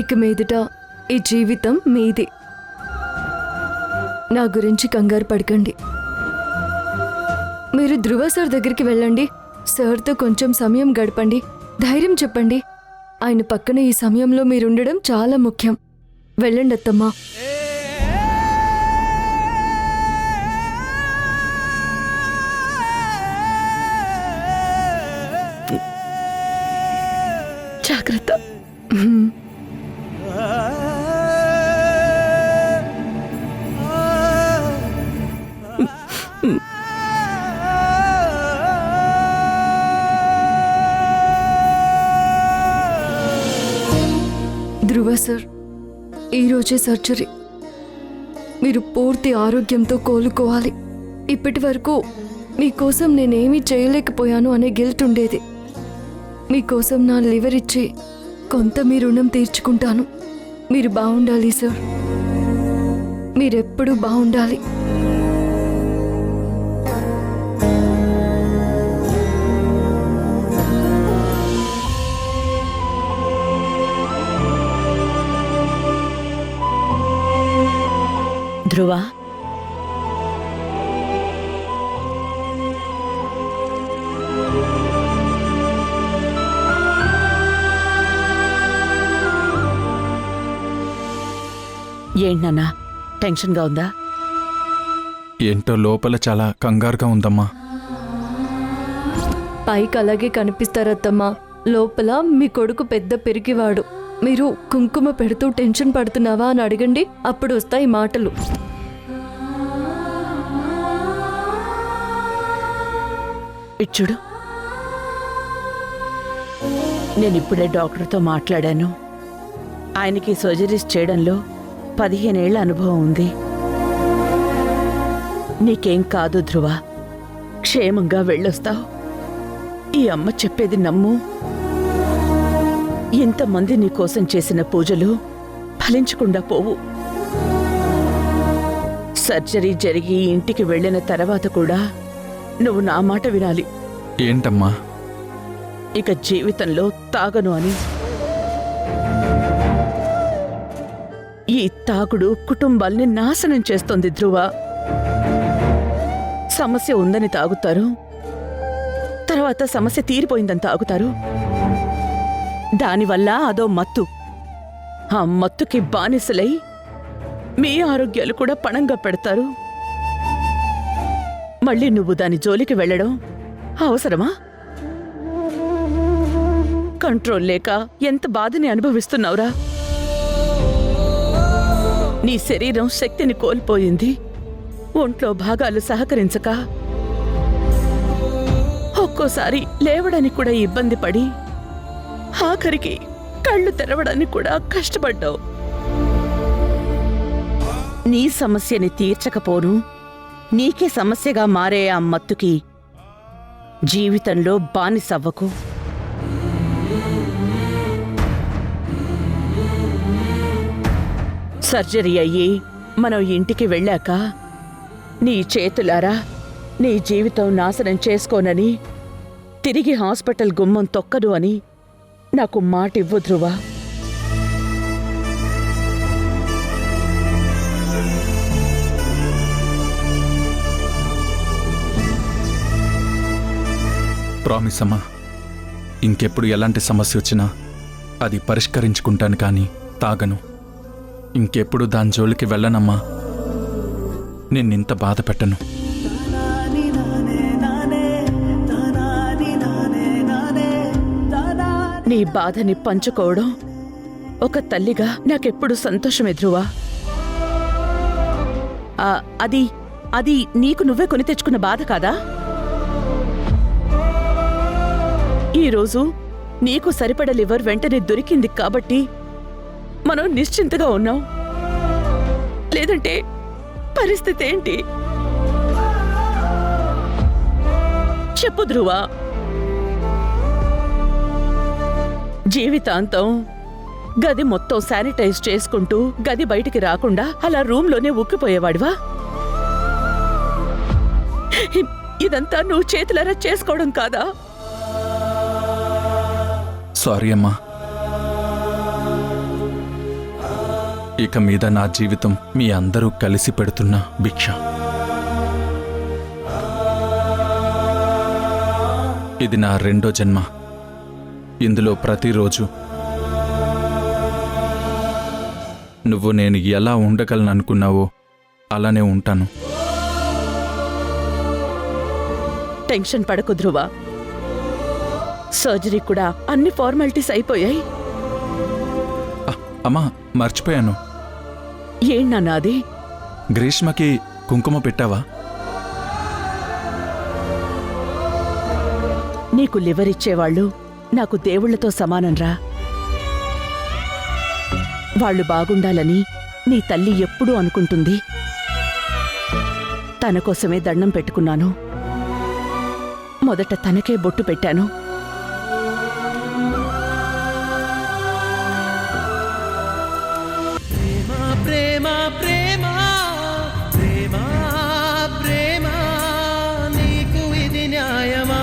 ఇక మీదట ఈ జీవితం మీది. నా గురించి కంగారు పడకండి. మీరు ధ్రువ సార్ దగ్గరికి వెళ్ళండి. సార్తో కొంచెం సమయం గడపండి. ధైర్యం చెప్పండి. ఆయన పక్కన ఈ సమయంలో మీరుండడం చాలా ముఖ్యం. వెళ్ళండి అత్తమ్మా. జాగ్రత్త. ధ్రువ సార్, ఈరోజే సర్జరీ. మీరు పూర్తి ఆరోగ్యంతో కోలుకోవాలి. ఇప్పటి వరకు మీకోసం నేనేమీ చేయలేకపోయాను అనే గిల్ట్ ఉండేది. మీకోసం నా లివర్ ఇచ్చి కొంత మీ రుణం తీర్చుకుంటాను. మీరు బాగుండాలి సార్. మీరెప్పుడూ బాగుండాలి. ధ్రువ, ఏంటన్నా టెన్షన్గా ఉందా? ఏంటో లోపల చాలా కంగారుగా ఉందమ్మా. పైకి అలాగే కనిపిస్తారత్తమ్మా. లోపల మీ కొడుకు పెద్ద పెరిగివాడు. మీరు కుంకుమ పెడుతూ టెన్షన్ పడుతున్నావా అని అడగండి, అప్పుడు వస్తాయి మాటలు. ఇచ్చుడు, నేనిప్పుడే డాక్టర్తో మాట్లాడాను. ఆయనకి సర్జరీస్ చేయడంలో 15 ఏళ్ల అనుభవం ఉంది. నీకేం కాదు ధ్రువ, క్షేమంగా వెళ్ళొస్తావు. ఈ అమ్మ చెప్పేది నమ్ము. ఇంతమంది నీకోసం చేసిన పూజలు ఫలించకుండా పోవు. సర్జరీ జరిగి ఇంటికి వెళ్ళిన తర్వాత కూడా నువ్వు నా మాట వినాలి. ఏంటమ్మా? ఇక జీవితంలో తాగను అని. ఈ తాగుడు కుటుంబాల్ని నాశనం చేస్తోంది ధ్రువ. సమస్య ఉందని తాగుతారు, తర్వాత సమస్య తీరిపోయిందని తాగుతారు. దానివల్ల అదో మత్తు. ఆ మత్తుకి బానిసలై మీ ఆరోగ్యాలు కూడా పణంగా పెడతారు. మళ్ళీ నువ్వు దాని జోలికి వెళ్ళడం అవసరమా? కంట్రోల్ లేక ఎంత బాధని అనుభవిస్తున్నావురా. నీ శరీరం శక్తిని కోల్పోయింది. ఒంట్లో భాగాలు సహకరించక ఒక్కోసారి లేవడానికి కూడా ఇబ్బంది పడి, ఆఖరికి కళ్ళు తెరవడానికి కూడా కష్టపడ్డావు. నీ సమస్యని తీర్చకపోను, నీకే సమస్యగా మారే ఆ మత్తుకి జీవితంలో బానిసవ్వకు. సర్జరీ అయ్యి మనం ఇంటికి వెళ్ళాక నీ చేతులారా నీ జీవితం నాశనం చేసుకోనని, తిరిగి హాస్పిటల్ గుమ్మం తొక్కదు అని నాకు మాటివ్వు ధ్రువ. ప్రామిస్ అమ్మా. ఇంకెప్పుడు ఎలాంటి సమస్య వచ్చినా అది పరిష్కరించుకుంటాను, కానీ తాగను. ఇంకెప్పుడు దాని జోలికి వెళ్ళనమ్మా. నిన్నింత బాధ పెట్టను. నీ బాధని పంచుకోవడం ఒక తల్లిగా నాకెప్పుడు సంతోషమే ధ్రువ. అది అది నీకు నువ్వే కొని తెచ్చుకున్న బాధ కాదా? ఈరోజు నీకు సరిపడ లివర్ వెంటనే దొరికింది కాబట్టి మనం నిశ్చింతగా ఉన్నాం. లేదంటే పరిస్థితి ఏంటి చెప్పు ధ్రువ. జీవితాంతం గది మొత్తం శానిటైజ్ చేసుకుంటూ గది బయటికి రాకుండా అలా రూమ్లోనే ఉక్కిపోయేవాడివా? ఇదంతా నువ్వు చేతులారా చేసుకోవడం కాదా? సారీ అమ్మా. ఇక మీద నా జీవితం మీ అందరూ కలిసి పెడుతున్న భిక్ష. ఇది నా రెండో జన్మ. ఇందులో ప్రతిరోజు నువ్వు నేను ఎలా ఉండగలను అనుకున్నావో అలానే ఉంటాను. టెన్షన్ పడకు ధ్రువ. సర్జరీ కూడా అన్ని ఫార్మాలిటీస్ అయిపోయాయి. అమ్మా, మర్చిపోయాను. ఏంటన్నా అది? గ్రీష్మకి కుంకుమ పెట్టావా? నీకు లివర్ ఇచ్చేవాళ్ళు నాకు దేవుళ్లతో సమానంరా. వాళ్ళు బాగుండాలని నీ తల్లి ఎప్పుడూ అనుకుంటుంది. తన కోసమే దండం పెట్టుకున్నాను. మొదట తనకే బొట్టు పెట్టాను. ప్రేమ ప్రేమ ప్రేమ ప్రేమ నీకు ఇది న్యాయమా?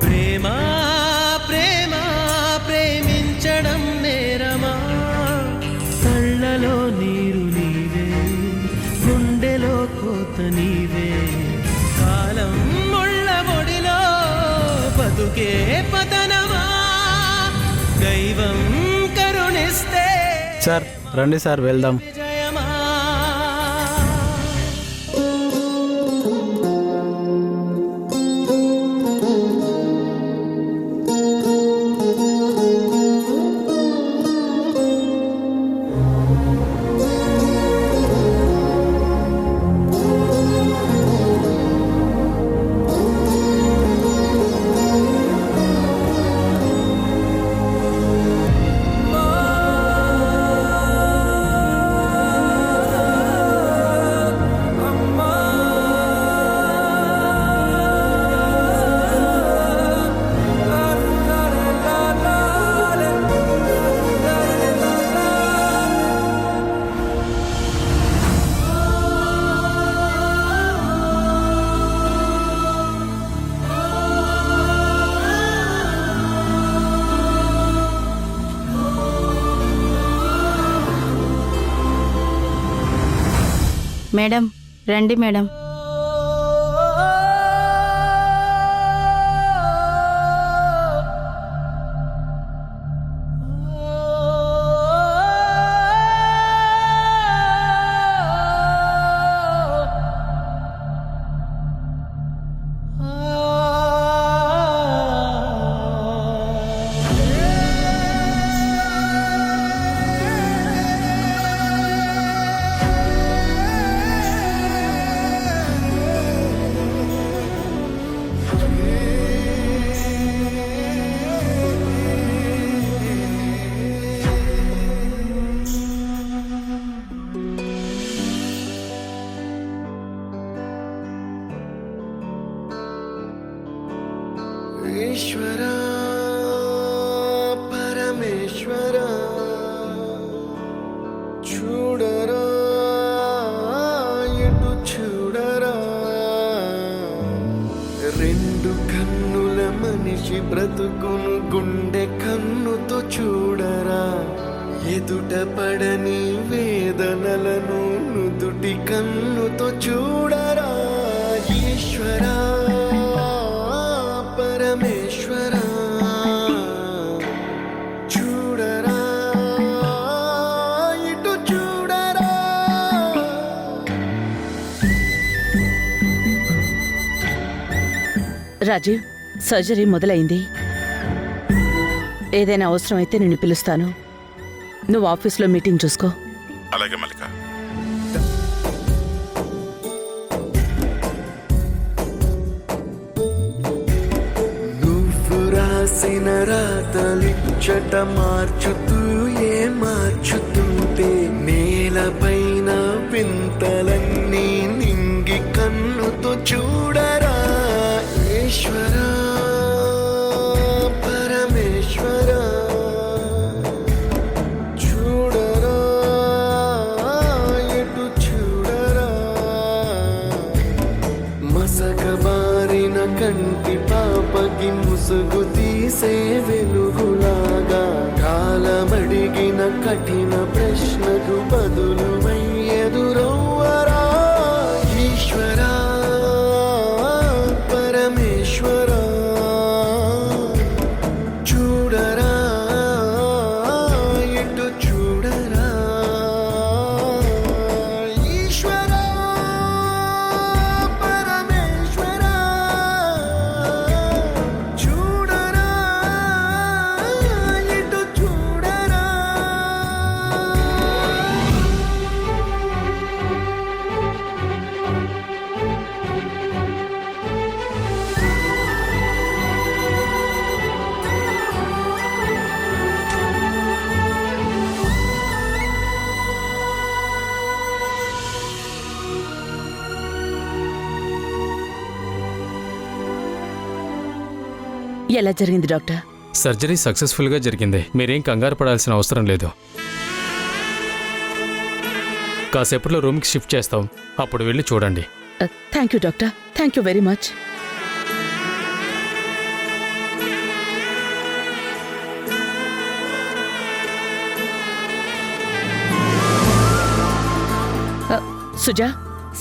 ప్రేమ ప్రేమ ప్రేమించడం నేరమా? కళ్ళలో నీరు నీవే, గుండెలో కోత నీవే, కాలం ముళ్ళ మొడిలో బతుకే పతనమా? దైవం కరుణిస్తే సార్ రండి సార్, వెళ్దాం. విజయమా? మేడం రండి మేడం. ఈశ్వర పరమేశ్వర చూడరా ఎటు చూడరా, రెండు కన్నుల మనిషి బ్రతుకును గుండె కన్నుతో చూడరా, ఎదుట పడని వేదనలను నుదుటి కన్నుతో చూడరా. ఈశ్వరా పరమేశ్వర చూడరా ఇటు చూడరా. రాజీవ్, సర్జరీ మొదలైంది. ఏదైనా అవసరమైతే నిన్ను పిలుస్తాను. నువ్వు ఆఫీస్లో మీటింగ్ చూసుకో. అలాగే మల్లిక. రాసిన రాతలిచ్చట మార్చుతూ మార్చుతుంటే నేలపైన వింతలన్నీ నింగి కన్నుతో చూడరా. ఈశ్వర పరమేశ్వర చూడరా ఎటు చూడరా, మసక కంటి పాపకి ముసుగు తీసే వెలుగులాగా కాలమడిగిన కఠిన ప్రశ్నకు బదులు ఎదురవ్వరా ఈశ్వరా పరమేశ్వరా చూడరా ఎటు చూడరా ఈశ్వరా పరమేశ్వరా చూడరా ఎటు చూడరా. ఎలా జరిగింది డాక్టర్? సర్జరీ సక్సెస్ఫుల్గా జరిగింది. మీరేం కంగారు పడాల్సిన అవసరం లేదు. కాసేపట్లో రూమ్కి షిఫ్ట్ చేస్తాం, అప్పుడు వెళ్ళి చూడండి. Thank you doctor, thank you very much. Suja,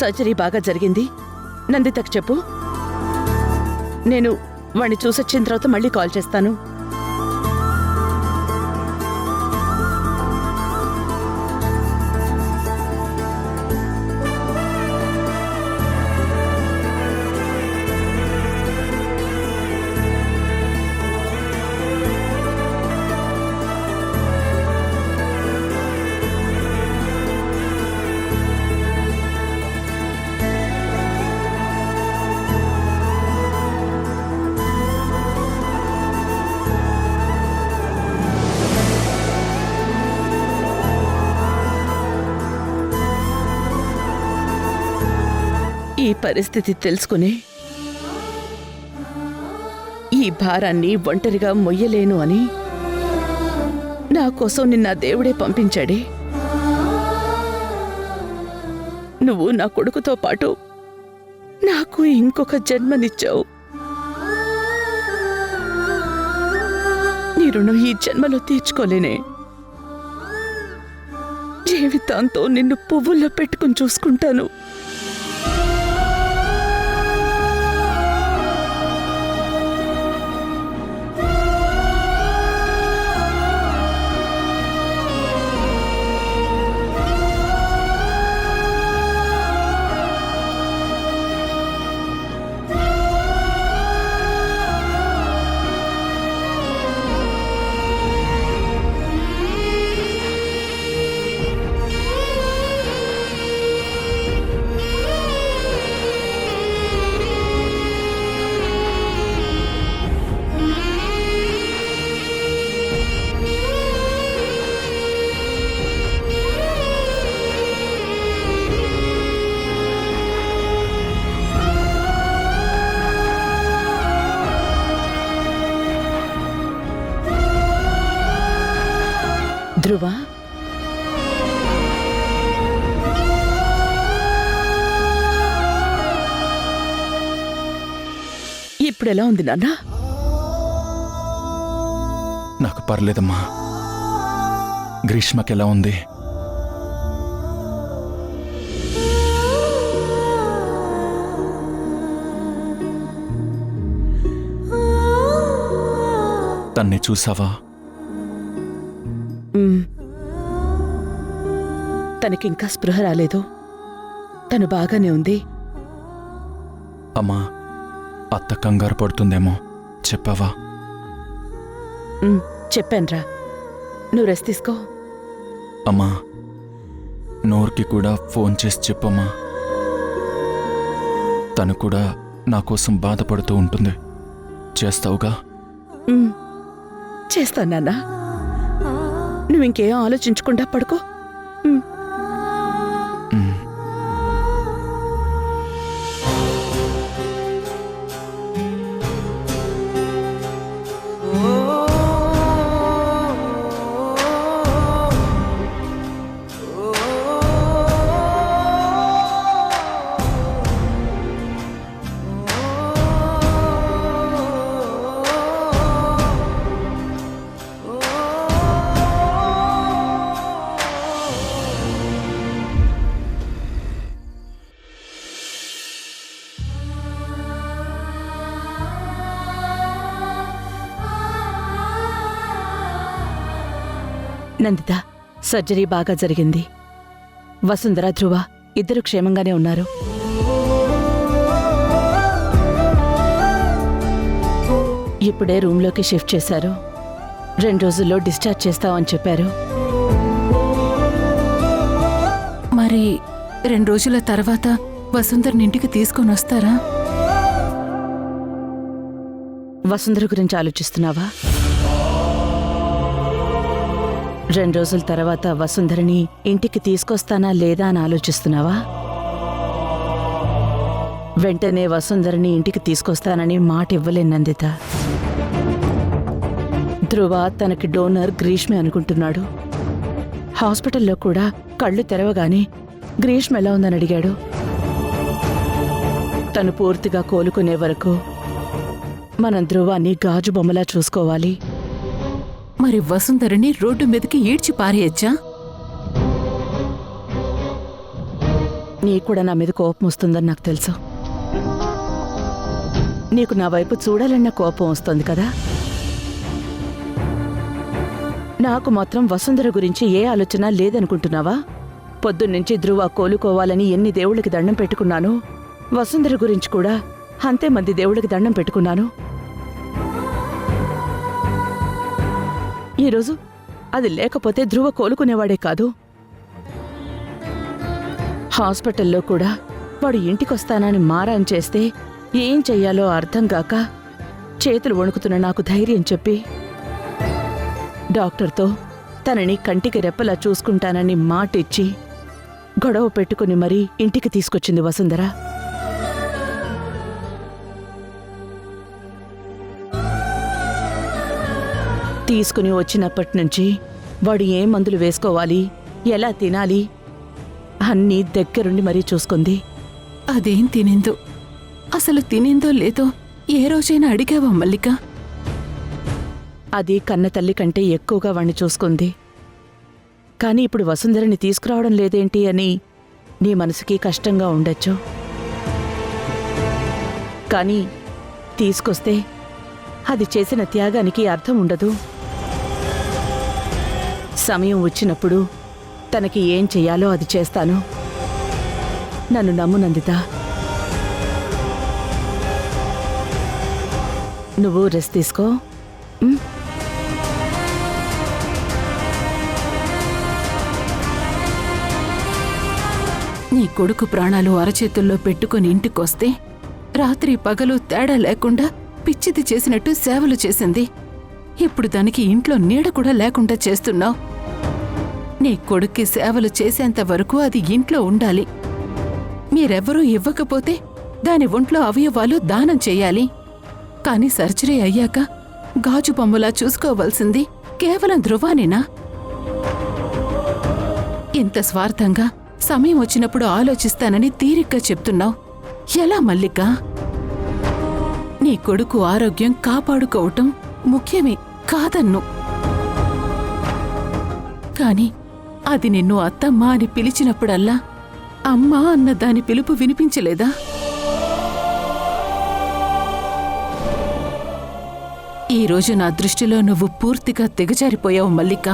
surgery బాగా జరిగింది. నందితకు చెప్పు. నేను వాణ్ణి చూసొచ్చిన తర్వాత మళ్ళీ కాల్ చేస్తాను. ఈ పరిస్థితి తెలుసుకుని ఈ భారాన్ని ఒంటరిగా మొయ్యలేను అని నా కోసం నిన్న దేవుడే పంపించాడే. నువ్వు నా కొడుకుతో పాటు నాకు ఇంకొక జన్మనిచ్చావు. నీ రుణం ఈ జన్మలో తీర్చుకోలేనే. జీవితాంతం నిన్ను పువ్వుల్లో పెట్టుకుని చూసుకుంటాను. ధ్రువ, ఇప్పుడెలా ఉంది నాన్న? నాకు పర్లేదమ్మా. గ్రీష్మకెలా ఉంది? తన్ని చూసావా? తనకింకా స్పృహ రాలేదు. తను బాగానే ఉంది. అమ్మా, అత్త కంగారు పడుతుందేమో, చెప్పావా? చెప్పానురా, నువ్వు రెస్ట్ తీసుకో. అమ్మా, నోర్కి కూడా ఫోన్ చేసి చెప్పమ్మా. తను కూడా నా కోసం బాధపడుతూ ఉంటుంది. చేస్తావుగా? చేస్తాను నాన్న. నువ్వింకేం ఆలోచించకుండా పడుకో. నందిత, సర్జరీ బాగా జరిగింది. వసుంధర, ధ్రువ ఇద్దరు క్షేమంగానే ఉన్నారు. ఇప్పుడే రూంలోకి షిఫ్ట్ చేశారు. 2 రోజుల్లో డిశ్చార్జ్ చేస్తామని చెప్పారు. మరి 2 రోజుల తర్వాత వసుంధరని ఇంటికి తీసుకొని వస్తారా? వసుంధర గురించి ఆలోచిస్తున్నావా? 2 రోజుల తర్వాత వసుంధరని ఇంటికి తీసుకొస్తానా లేదా అని ఆలోచిస్తున్నావా? వెంటనే వసుంధరని ఇంటికి తీసుకొస్తానని మాట ఇవ్వలేను నందిత. ధ్రువ తనకి డోనర్ గ్రీష్మే అనుకుంటున్నాడు. హాస్పిటల్లో కూడా కళ్ళు తెరవగానే గ్రీష్మ ఎలా ఉందని అడిగాడు. తను పూర్తిగా కోలుకునే వరకు మనం ధ్రువాన్ని గాజు బొమ్మలా చూసుకోవాలి. మరి వసుంధరని రోడ్డు మీదకి ఈడ్చి పారేయచ్చా? నీకు కూడా నా మీద కోపం వస్తుందని నాకు తెలుసు. నీకు నా వైపు చూడాలన్న కోపం వస్తుంది కదా. నాకు మాత్రం వసుంధర గురించి ఏ ఆలోచన లేదనుకుంటున్నావా? పొద్దున్నుంచి ధ్రువ కోలుకోవాలని ఎన్ని దేవుళ్ళకి దండం పెట్టుకున్నాను. వసుంధర గురించి కూడా అంతే మంది దేవుళ్ళకి దండం పెట్టుకున్నాను. ఈరోజు అది లేకపోతే ధ్రువ కోలుకునేవాడే కాదు. హాస్పిటల్లో కూడా వాడు ఇంటికొస్తానని మారాన్ చేస్తే ఏం చెయ్యాలో అర్థం కాక చేతులు వణుకుతున్న నాకు ధైర్యం చెప్పి డాక్టర్తో తనని కంటికి రెప్పలా చూసుకుంటానని మాటిచ్చి గొడవ పెట్టుకుని మరీ ఇంటికి తీసుకొచ్చింది వసుంధర. తీసుకుని వచ్చినప్పటినుంచి వాడు ఏ మందులు వేసుకోవాలి, ఎలా తినాలి అన్నీ దగ్గరుండి మరీ చూసుకుంది. అదేం తినిందో, అసలు తినిందో లేదో ఏ రోజైనా అడిగావా మల్లిక? అది కన్న తల్లి కంటే ఎక్కువగా వాణ్ణి చూసుకుంది. కాని ఇప్పుడు వసుంధరని తీసుకురావడం లేదేంటి అని నీ మనసుకి కష్టంగా ఉండొచ్చు. కానీ తీసుకొస్తే అది చేసిన త్యాగానికి అర్థం ఉండదు. సమయం వచ్చినప్పుడు తనకి ఏం చెయ్యాలో అది చేస్తాను. నన్ను నమ్ము నందిత. నువ్వు రెస్ట్ తీసుకో. నీ కొడుకు ప్రాణాలు అరచేతుల్లో పెట్టుకుని ఇంటికొస్తే రాత్రి పగలు తేడా లేకుండా పిచ్చిది చేసినట్టు సేవలు చేసింది. ఇప్పుడు దానికి ఇంట్లో నీడ కూడా లేకుండా చేస్తున్నావు. నీ కొడుక్కి సేవలు చేసేంత వరకు అది ఇంట్లో ఉండాలి. మీరెవ్వరూ ఇవ్వకపోతే దాని ఒంట్లో అవయవాలు దానం చెయ్యాలి. కాని సర్జరీ అయ్యాక గాజు బొమ్మలా చూసుకోవాల్సింది కేవలం ధ్రువానేనా? ఇంత స్వార్థంగా సమయం వచ్చినప్పుడు ఆలోచిస్తానని తీరిగ్గా చెప్తున్నావు. ఎలా మల్లిక? నీ కొడుకు ఆరోగ్యం కాపాడుకోవటం ముఖ్యమే కాదన్ను. కాని అది నిన్ను అత్తమ్మా అని పిలిచినప్పుడల్లా అమ్మా అన్న దాని పిలుపు వినిపించలేదా? ఈరోజు నా దృష్టిలో నువ్వు పూర్తిగా దిగజారిపోయావు మల్లిక.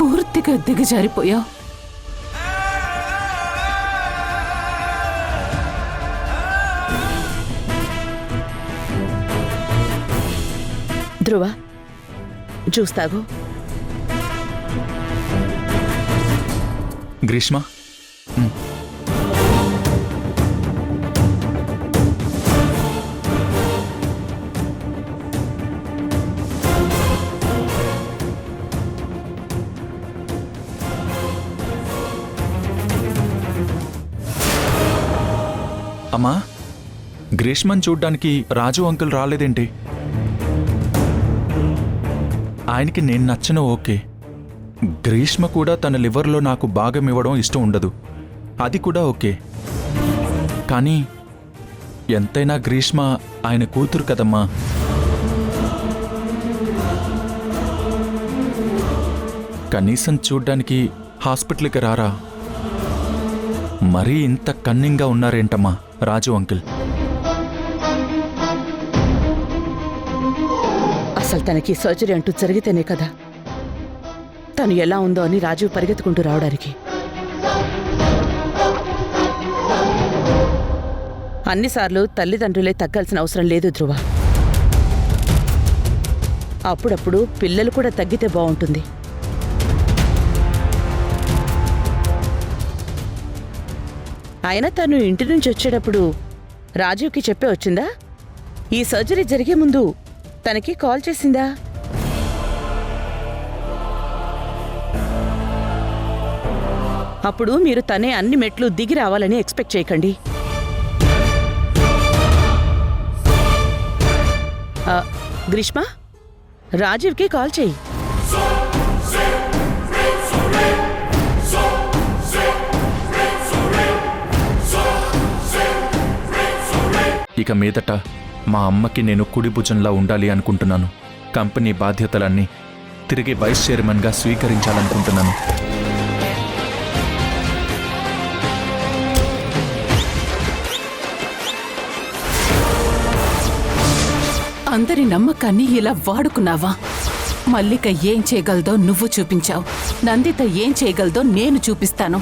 పూర్తిగా దిగజారిపోయావు. ధ్రువ, జ్యూస్ తాగు. గ్రీష్మ, అమ్మా, గ్రీష్మని చూడ్డానికి రాజు అంకుల్ రాలేదేంటి? ఆయనకి నేను నచ్చను, ఓకే. గ్రీష్మ కూడా తన లివర్లో నాకు భాగం ఇవ్వడం ఇష్టం ఉండదు, అది కూడా ఓకే. కానీ ఎంతైనా గ్రీష్మ ఆయన కూతురు కదమ్మా. కనీసం చూడ్డానికి హాస్పిటల్కి రారా? మరీ ఇంత కన్నింగ్గా ఉన్నారేంటమ్మా రాజు అంకుల్? అసలు తనకి సర్జరీ అంటూ జరిగితేనే కదా తను ఎలా ఉందో అని రాజీవ్ పరిగెత్తుకుంటూ రావడానికి. అన్నిసార్లు తల్లిదండ్రులే తగ్గాల్సిన అవసరం లేదు ధ్రువ. అప్పుడప్పుడు పిల్లలు కూడా తగ్గితే బాగుంటుంది. అయినా తను ఇంటి నుంచి వచ్చేటప్పుడు రాజీవ్కి చెప్పే వచ్చిందా? ఈ సర్జరీ జరిగే ముందు తనకి కాల్ చేసిందా? అప్పుడు మీరు తనే అన్ని మెట్లు దిగి రావాలని ఎక్స్పెక్ట్ చేయకండి. గ్రీష్మ, రాజీవ్కి కాల్ చేయి. ఇక మీదట మా అమ్మకి నేను కుడి భుజంలా ఉండాలి అనుకుంటున్నాను. కంపెనీ బాధ్యతలన్నీ తిరిగి వైస్ చైర్మన్గా స్వీకరించాలనుకుంటున్నాను. అందరి నమ్మకాన్ని ఇలా వాడుకున్నావా? మల్లిక ఏం చేయగలదో నువ్వు చూపించావు. నందిత ఏం చేయగలదో నేను చూపిస్తాను.